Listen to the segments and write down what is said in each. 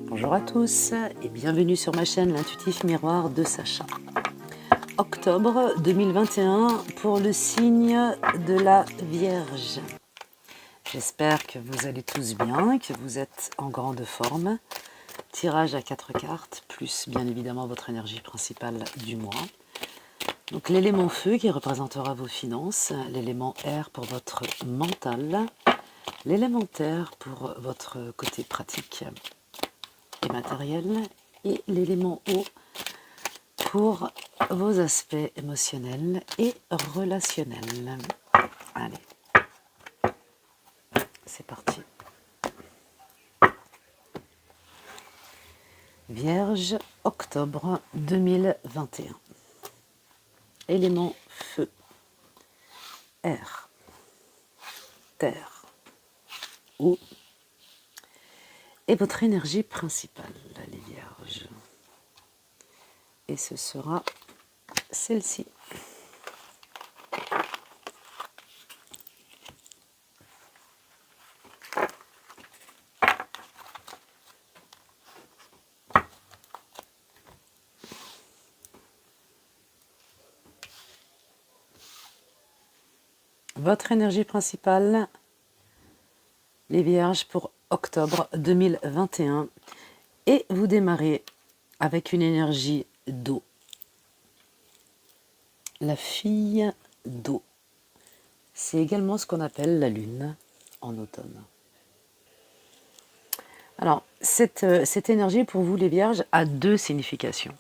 Bonjour à tous et bienvenue sur ma chaîne L'Intuitif Miroir de Sacha. Octobre 2021 pour le signe de la Vierge. J'espère que vous allez tous bien, que vous êtes en grande forme. Tirage à 4 cartes, plus bien évidemment votre énergie principale du mois. Donc l'élément feu qui représentera vos finances, l'élément air pour votre mental, l'élément terre pour votre côté pratique et matériel, et l'élément eau pour vos aspects émotionnels et relationnels. Allez, c'est parti. Vierge, octobre 2021. Élément feu, air, terre, eau, et votre énergie principale, les Vierges. Et ce sera celle-ci. Votre énergie principale, les Vierges, pour octobre 2021. Et vous démarrez avec une énergie d'eau. La fille d'eau. C'est également ce qu'on appelle la lune en automne. Alors, cette énergie pour vous les Vierges a deux significations.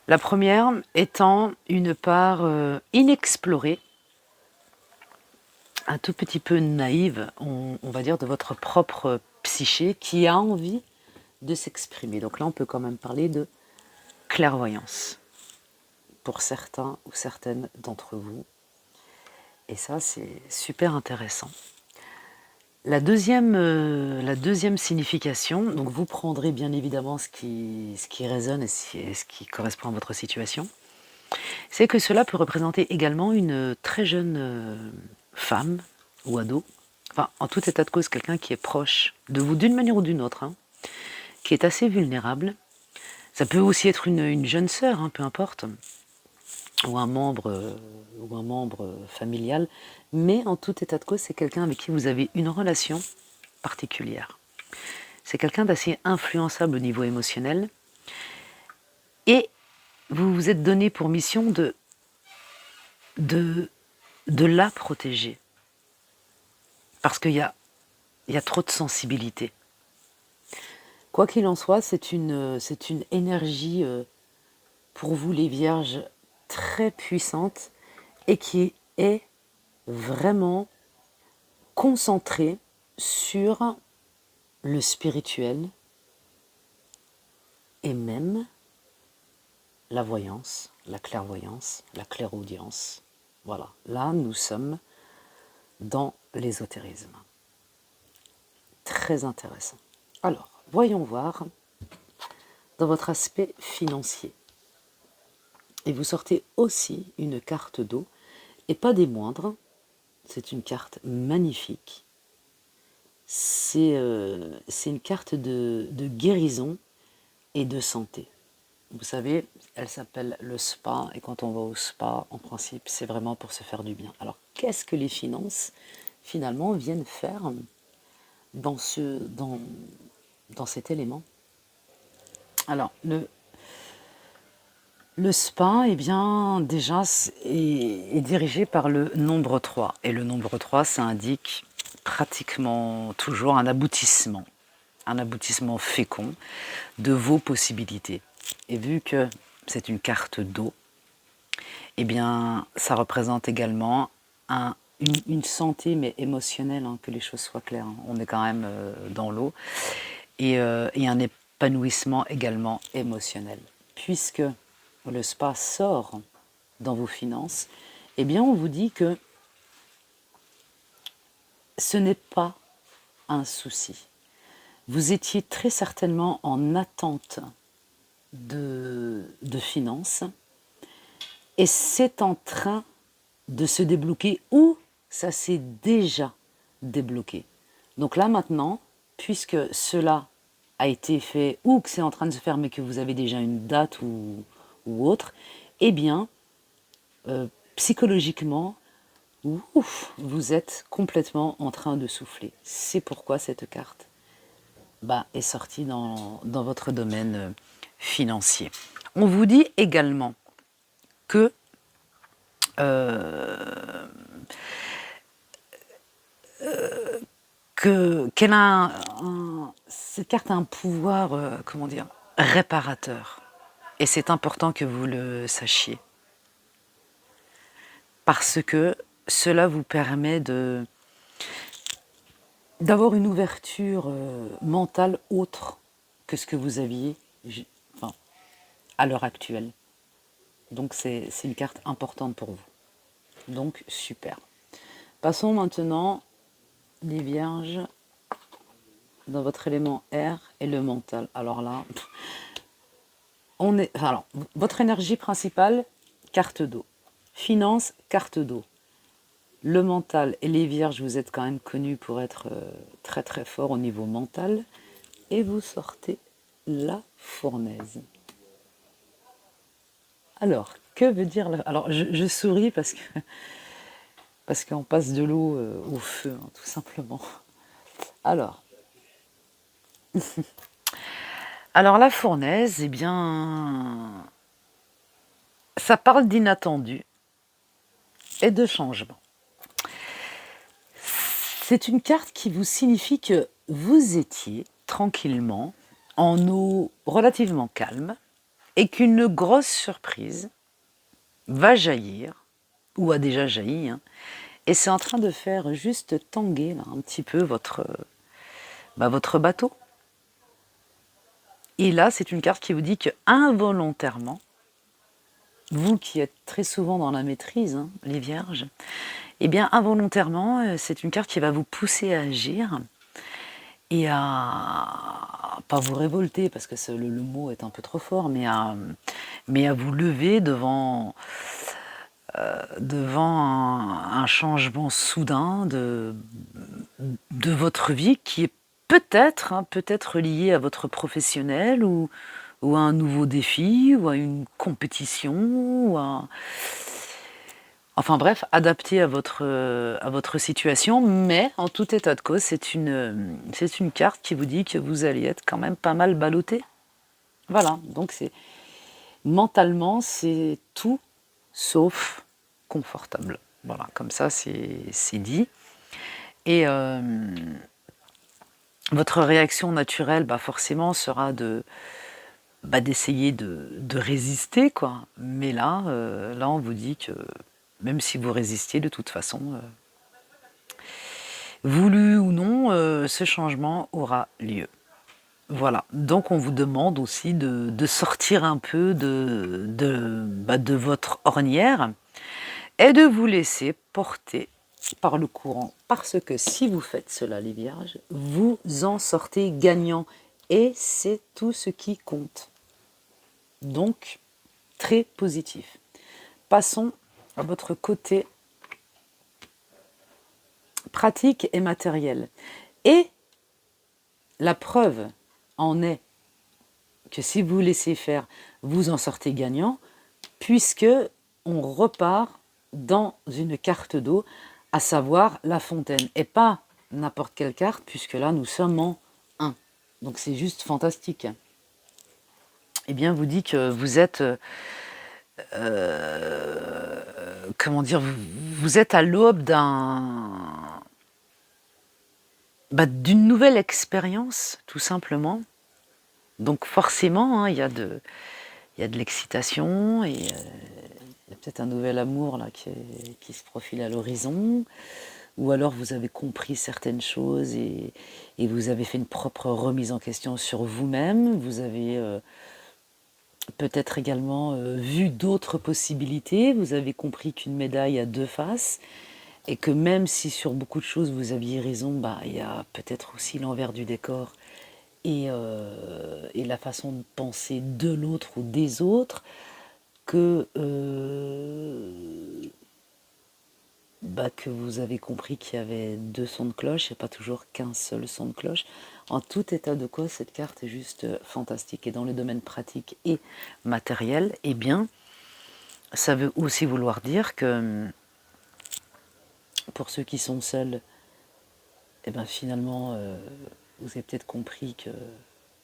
La première étant une part inexplorée, un tout petit peu naïve, on va dire, de votre propre psyché qui a envie de s'exprimer. Donc là, on peut quand même parler de clairvoyance pour certains ou certaines d'entre vous. Et ça, c'est super intéressant. La deuxième signification, donc vous prendrez bien évidemment ce qui résonne et ce qui correspond à votre situation, c'est que cela peut représenter également une très jeune femme ou ado, enfin en tout état de cause quelqu'un qui est proche de vous d'une manière ou d'une autre, hein, qui est assez vulnérable. Ça peut aussi être une jeune sœur, hein, peu importe, ou un membre familial, mais en tout état de cause, c'est quelqu'un avec qui vous avez une relation particulière. C'est quelqu'un d'assez influençable au niveau émotionnel, et vous vous êtes donné pour mission de la protéger, parce qu'il y a trop de sensibilité. Quoi qu'il en soit, c'est une énergie pour vous les Vierges très puissante et qui est vraiment concentrée sur le spirituel et même la voyance, la clairvoyance, la clairaudience. Voilà, là nous sommes dans l'ésotérisme. Très intéressant. Alors, voyons voir dans votre aspect financier. Et vous sortez aussi une carte d'eau, et pas des moindres, c'est une carte magnifique. C'est une carte de guérison et de santé. Vous savez, elle s'appelle le spa, et quand on va au spa, en principe, c'est vraiment pour se faire du bien. Alors, qu'est-ce que les finances, finalement, viennent faire dans cet élément? Alors, le spa, eh bien, déjà, est dirigé par le nombre 3. Et le nombre 3, ça indique pratiquement toujours un aboutissement fécond de vos possibilités. Et vu que c'est une carte d'eau, eh bien, ça représente également une santé, mais émotionnelle, hein, que les choses soient claires. Hein. On est quand même dans l'eau. Et un épanouissement également émotionnel. Puisque le spa sort dans vos finances, eh bien, on vous dit que ce n'est pas un souci. Vous étiez très certainement en attente de finances, et c'est en train de se débloquer, ou ça s'est déjà débloqué. Donc là maintenant, puisque cela a été fait ou que c'est en train de se faire mais que vous avez déjà une date ou autre, eh bien, psychologiquement, ouf, vous êtes complètement en train de souffler. C'est pourquoi cette carte est sortie dans votre domaine financier. On vous dit également que cette carte a un pouvoir, comment dire, réparateur. Et c'est important que vous le sachiez. Parce que cela vous permet d'avoir une ouverture mentale autre que ce que vous aviez enfin, à l'heure actuelle. Donc c'est une carte importante pour vous. Donc super. Passons maintenant, les vierges, dans votre élément air et le mental. Alors là, votre énergie principale, carte d'eau. Finance, carte d'eau. Le mental et les vierges, vous êtes quand même connus pour être très très fort au niveau mental. Et vous sortez la fournaise. Alors, que veut dire la... Alors, je souris parce qu'on passe de l'eau au feu, hein, tout simplement. Alors, la fournaise, eh bien, ça parle d'inattendu et de changement. C'est une carte qui vous signifie que vous étiez tranquillement, en eau relativement calme, et qu'une grosse surprise va jaillir, ou a déjà jailli, hein, et c'est en train de faire juste tanguer là, un petit peu votre bateau. Et là, c'est une carte qui vous dit que involontairement, vous qui êtes très souvent dans la maîtrise, hein, les vierges, eh bien involontairement, c'est une carte qui va vous pousser à agir et à pas vous révolter, parce que le mot est un peu trop fort, mais à vous lever devant un changement soudain de votre vie qui est peut-être lié à votre professionnel ou à un nouveau défi ou à une compétition ou à... Enfin bref, adapté à votre situation, mais en tout état de cause, c'est une carte qui vous dit que vous allez être quand même pas mal ballotté. Voilà, donc mentalement, c'est tout sauf confortable. Voilà, comme ça, c'est dit. Et votre réaction naturelle, forcément, sera d'essayer de résister, quoi. Mais là, on vous dit que même si vous résistiez, de toute façon, voulu ou non, ce changement aura lieu. Voilà, donc on vous demande aussi de sortir un peu de votre ornière et de vous laisser porter par le courant. Parce que si vous faites cela, les vierges, vous en sortez gagnant. Et c'est tout ce qui compte. Donc, très positif. Passons à votre côté pratique et matériel. Et la preuve en est que si vous laissez faire, vous en sortez gagnant, puisque on repart dans une carte d'eau, à savoir la fontaine. Et pas n'importe quelle carte, puisque là, nous sommes en 1. Donc c'est juste fantastique. Eh bien, vous dit que vous êtes... comment dire, vous êtes à l'aube d'une nouvelle expérience, tout simplement. Donc forcément, hein, il y a de l'excitation et il y a peut-être un nouvel amour là qui se profile à l'horizon. Ou alors vous avez compris certaines choses et vous avez fait une propre remise en question sur vous-même. Vous avez peut-être également vu d'autres possibilités. Vous avez compris qu'une médaille a deux faces et que même si sur beaucoup de choses vous aviez raison, il y a peut-être aussi l'envers du décor et la façon de penser de l'autre ou des autres, que que vous avez compris qu'il y avait deux sons de cloche et pas toujours qu'un seul son de cloche. En tout état de cause, cette carte est juste fantastique. Et dans le domaine pratique et matériel, eh bien, ça veut aussi vouloir dire que pour ceux qui sont seuls, eh ben finalement, vous avez peut-être compris que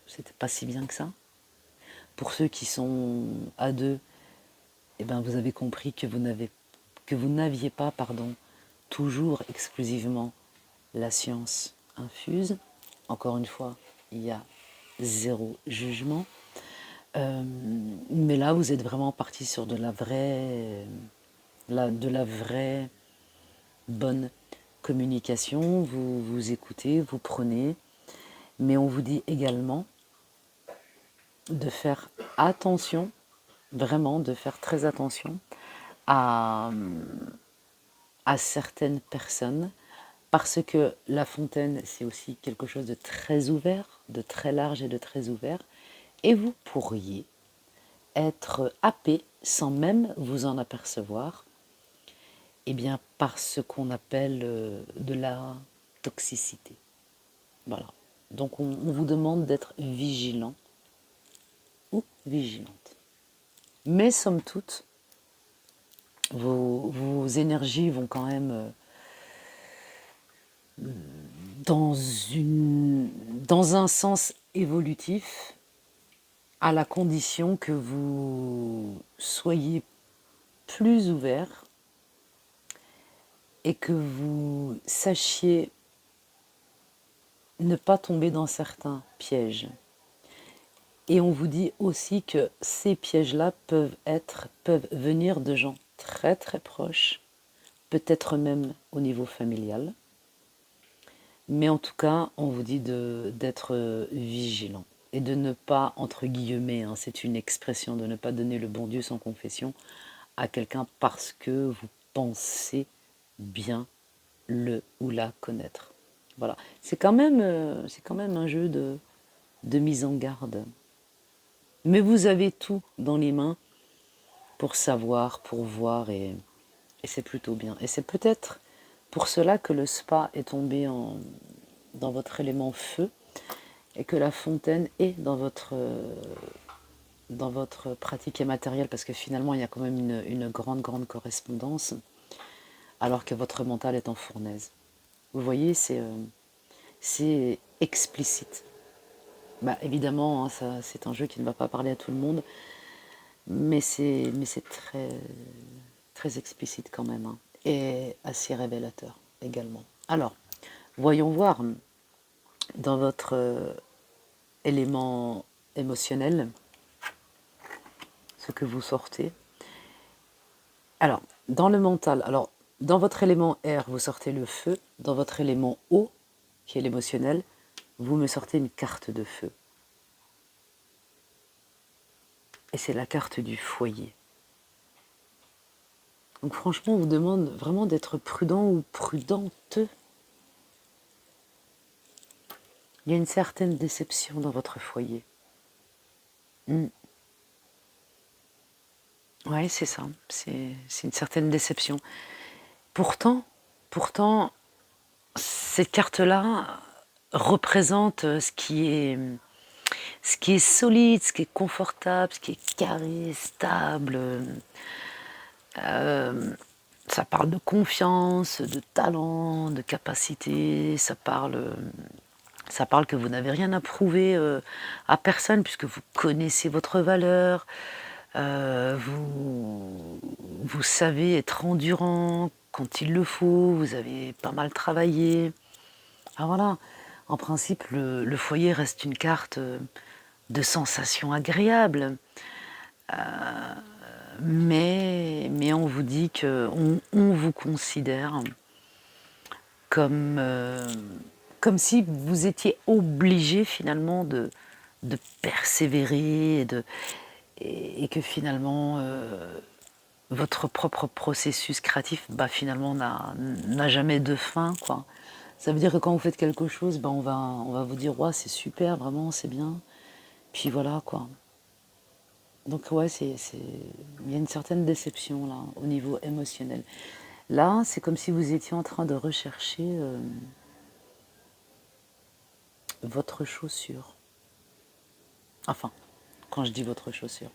c'était pas si bien que ça. Pour ceux qui sont à deux, eh ben vous avez compris que vous n'aviez pas, toujours exclusivement la science infuse. Encore une fois, il y a zéro jugement. Mais là, vous êtes vraiment parti sur de la vraie bonne communication. Vous vous écoutez, vous prenez. Mais on vous dit également de faire attention, vraiment de faire très attention à, à certaines personnes, parce que la fontaine, c'est aussi quelque chose de très ouvert, de très large et de très ouvert, et vous pourriez être happé sans même vous en apercevoir, eh bien par ce qu'on appelle de la toxicité. Voilà. Donc on vous demande d'être vigilant ou vigilante. Mais somme toute, vos énergies vont quand même dans un sens évolutif, à la condition que vous soyez plus ouvert et que vous sachiez ne pas tomber dans certains pièges. Et on vous dit aussi que ces pièges-là peuvent venir de gens très très proches, peut-être même au niveau familial. Mais en tout cas, on vous dit d'être vigilant et de ne pas, entre guillemets, hein, c'est une expression, de ne pas donner le bon Dieu sans confession à quelqu'un parce que vous pensez bien le ou la connaître. Voilà. C'est quand même un jeu de mise en garde. Mais vous avez tout dans les mains pour savoir, pour voir, et c'est plutôt bien. Et c'est peut-être pour cela que le spa est tombé dans votre élément feu et que la fontaine est dans votre pratique et matériel, parce que finalement il y a quand même une grande correspondance, alors que votre mental est en fournaise. Vous voyez, c'est explicite. Bah, évidemment, hein, c'est un jeu qui ne va pas parler à tout le monde, mais c'est très, très explicite quand même, hein, et assez révélateur également. Alors, voyons voir dans votre élément émotionnel ce que vous sortez. Alors, dans le mental, dans votre élément air, vous sortez le feu. Dans votre élément eau, qui est l'émotionnel, vous me sortez une carte de feu. Et c'est la carte du foyer. Donc franchement, on vous demande vraiment d'être prudent ou prudente. Il y a une certaine déception dans votre foyer. Ouais, c'est ça. C'est une certaine déception. Pourtant, cette carte-là représente ce qui est solide, ce qui est confortable, ce qui est carré, stable. Ça parle de confiance, de talent, de capacité. Ça parle que vous n'avez rien à prouver à personne, puisque vous connaissez votre valeur. Vous savez être endurant quand il le faut. Vous avez pas mal travaillé. Ah voilà. En principe, le foyer reste une carte de sensations agréables. Mais on vous dit qu'on vous considère comme, si vous étiez obligé finalement de persévérer et que finalement votre propre processus créatif finalement n'a jamais de fin, quoi. Ça veut dire que quand vous faites quelque chose, on va vous dire ouais, c'est super, vraiment, c'est bien. Puis voilà, quoi. Donc ouais, il y a une certaine déception là au niveau émotionnel. Là, c'est comme si vous étiez en train de rechercher votre chaussure. Enfin, quand je dis votre chaussure,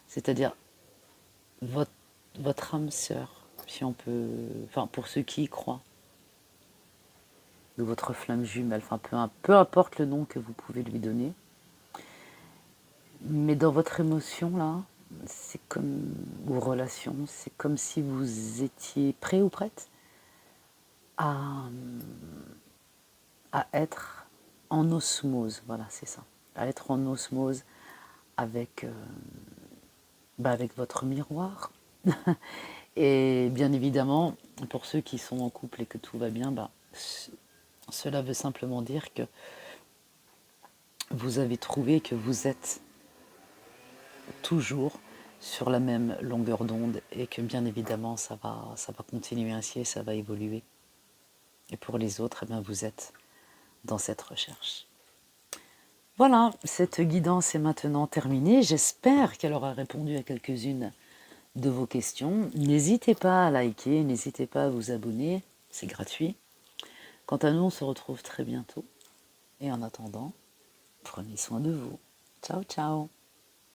c'est-à-dire votre, votre âme sœur, si on peut, enfin pour ceux qui y croient, de votre flamme jumelle, enfin peu importe le nom que vous pouvez lui donner, mais dans votre émotion là, c'est comme, ou relation, c'est comme si vous étiez prêt ou prête à, à être en osmose, voilà c'est ça, à être en osmose avec, avec votre miroir. Et bien évidemment, pour ceux qui sont en couple et que tout va bien, cela veut simplement dire que vous avez trouvé que vous êtes toujours sur la même longueur d'onde et que bien évidemment ça va continuer ainsi et ça va évoluer. Et pour les autres, eh bien, vous êtes dans cette recherche. Voilà, cette guidance est maintenant terminée. J'espère qu'elle aura répondu à quelques-unes de vos questions. N'hésitez pas à liker, n'hésitez pas à vous abonner, c'est gratuit. Quant à nous, on se retrouve très bientôt. Et en attendant, prenez soin de vous. Ciao, ciao.